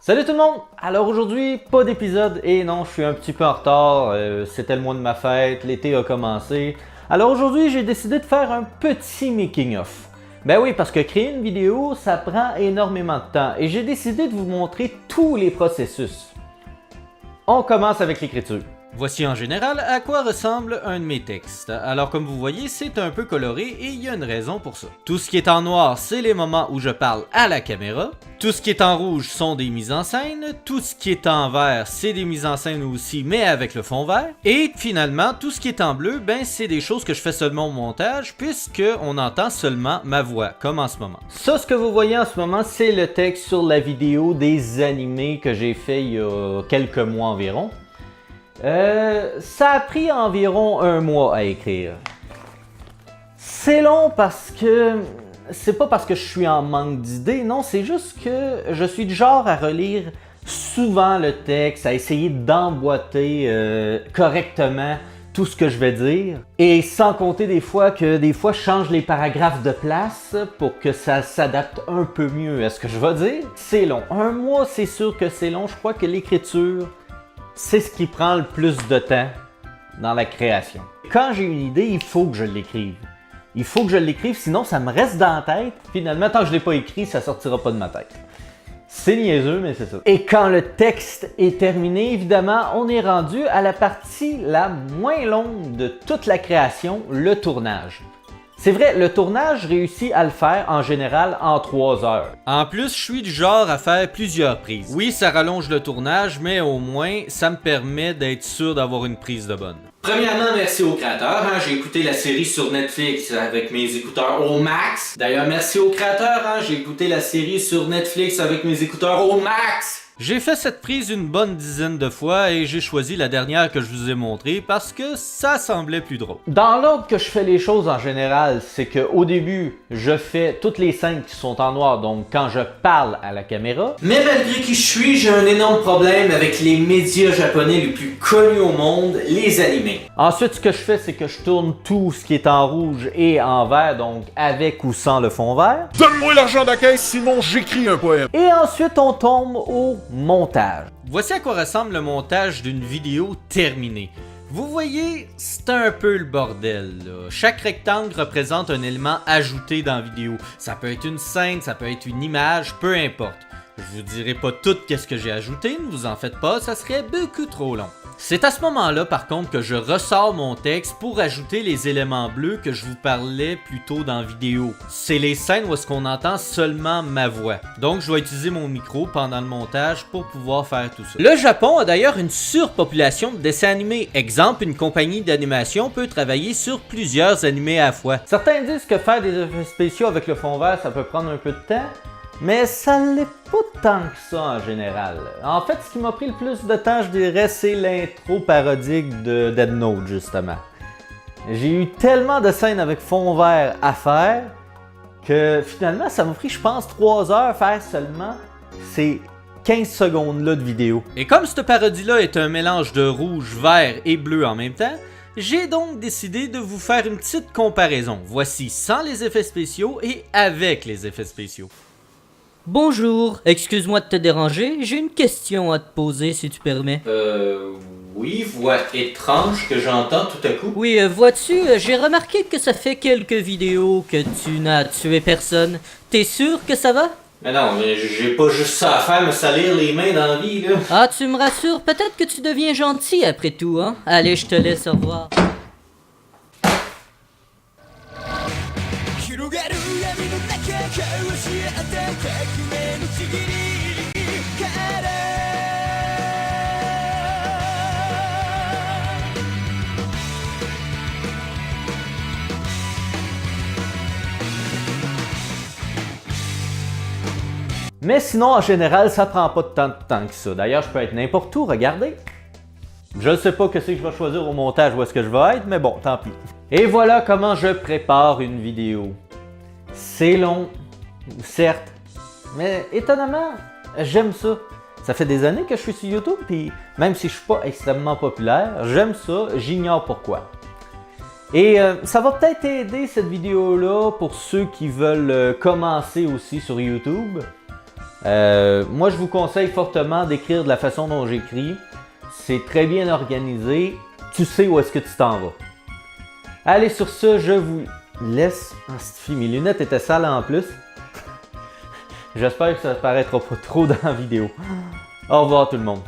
Salut tout le monde! Alors aujourd'hui, pas d'épisode et non, je suis un petit peu en retard. C'était le mois de ma fête, l'été a commencé. Alors aujourd'hui, j'ai décidé de faire un petit making-of. Ben oui, parce que créer une vidéo, ça prend énormément de temps et j'ai décidé de vous montrer tous les processus. On commence avec l'écriture. Voici en général à quoi ressemble un de mes textes. Alors comme vous voyez, c'est un peu coloré et il y a une raison pour ça. Tout ce qui est en noir, c'est les moments où je parle à la caméra. Tout ce qui est en rouge sont des mises en scène. Tout ce qui est en vert, c'est des mises en scène aussi, mais avec le fond vert. Et finalement, tout ce qui est en bleu, ben c'est des choses que je fais seulement au montage, puisque on entend seulement ma voix, comme en ce moment. Ça, ce que vous voyez en ce moment, c'est le texte sur la vidéo des animés que j'ai fait il y a quelques mois environ. Ça a pris environ un mois à écrire. C'est long parce que... C'est pas parce que je suis en manque d'idées, non, c'est juste que je suis du genre à relire souvent le texte, à essayer d'emboîter correctement tout ce que je vais dire. Et sans compter des fois que je change les paragraphes de place pour que ça s'adapte un peu mieux à ce que je vais dire. C'est long. Un mois, c'est sûr que c'est long. Je crois que l'écriture, c'est ce qui prend le plus de temps dans la création. Quand j'ai une idée, il faut que je l'écrive. Il faut que je l'écrive, sinon ça me reste dans la tête. Finalement, tant que je ne l'ai pas écrit, ça ne sortira pas de ma tête. C'est niaiseux, mais c'est ça. Et quand le texte est terminé, évidemment, on est rendu à la partie la moins longue de toute la création, le tournage. C'est vrai, le tournage, je réussis à le faire en général en 3 heures. En plus, je suis du genre à faire plusieurs prises. Oui, ça rallonge le tournage, mais au moins, ça me permet d'être sûr d'avoir une prise de bonne. Premièrement, merci aux créateurs. J'ai écouté la série sur Netflix avec mes écouteurs au max. D'ailleurs, merci aux créateurs. J'ai écouté la série sur Netflix avec mes écouteurs au max. J'ai fait cette prise une bonne dizaine de fois et j'ai choisi la dernière que je vous ai montrée parce que ça semblait plus drôle. Dans l'ordre que je fais les choses en général, c'est qu'au début, je fais toutes les scènes qui sont en noir, donc quand je parle à la caméra. Mais malgré qui je suis, j'ai un énorme problème avec les médias japonais les plus connus au monde, les animés. Ensuite, ce que je fais, c'est que je tourne tout ce qui est en rouge et en vert, donc avec ou sans le fond vert. Donne-moi l'argent de la caisse, sinon j'écris un poème. Et ensuite, on tombe au montage. Voici à quoi ressemble le montage d'une vidéo terminée. Vous voyez, c'est un peu le bordel, là. Chaque rectangle représente un élément ajouté dans la vidéo. Ça peut être une scène, ça peut être une image, peu importe. Je vous dirai pas tout ce que j'ai ajouté, ne vous en faites pas, ça serait beaucoup trop long. C'est à ce moment-là, par contre, que je ressors mon texte pour ajouter les éléments bleus que je vous parlais plus tôt dans la vidéo. C'est les scènes où est-ce qu'on entend seulement ma voix. Donc, je vais utiliser mon micro pendant le montage pour pouvoir faire tout ça. Le Japon a d'ailleurs une surpopulation de dessins animés. Exemple, une compagnie d'animation peut travailler sur plusieurs animés à la fois. Certains disent que faire des effets spéciaux avec le fond vert, ça peut prendre un peu de temps. Mais ça l'est pas tant que ça en général. En fait, ce qui m'a pris le plus de temps, je dirais, c'est l'intro parodique de Death Note, justement. J'ai eu tellement de scènes avec fond vert à faire que finalement, ça m'a pris, je pense, 3 heures faire seulement ces 15 secondes-là de vidéo. Et comme cette parodie-là est un mélange de rouge, vert et bleu en même temps, j'ai donc décidé de vous faire une petite comparaison. Voici sans les effets spéciaux et avec les effets spéciaux. Bonjour, excuse-moi de te déranger, j'ai une question à te poser si tu permets. Oui, voix étrange que j'entends tout à coup. Oui, vois-tu, j'ai remarqué que ça fait quelques vidéos que tu n'as tué personne. T'es sûr que ça va? Mais non, mais j'ai pas juste ça à faire, me salir les mains dans la vie, là. Ah, tu me rassures, peut-être que tu deviens gentil après tout, hein? Allez, je te laisse, au revoir. Mais sinon, en général, ça prend pas tant de temps que ça. D'ailleurs, je peux être n'importe où, regardez. Je ne sais pas que c'est que je vais choisir au montage où est-ce que je vais être, mais bon, tant pis. Et voilà comment je prépare une vidéo. C'est long, certes, mais étonnamment, j'aime ça. Ça fait des années que je suis sur YouTube, puis même si je suis pas extrêmement populaire, j'aime ça, j'ignore pourquoi. Et ça va peut-être aider cette vidéo-là pour ceux qui veulent commencer aussi sur YouTube. Moi, je vous conseille fortement d'écrire de la façon dont j'écris. C'est très bien organisé. Tu sais où est-ce que tu t'en vas. Allez, sur ce, je vous laisse. Ah, mes lunettes étaient sales en plus. J'espère que ça ne paraîtra pas trop dans la vidéo. Au revoir tout le monde.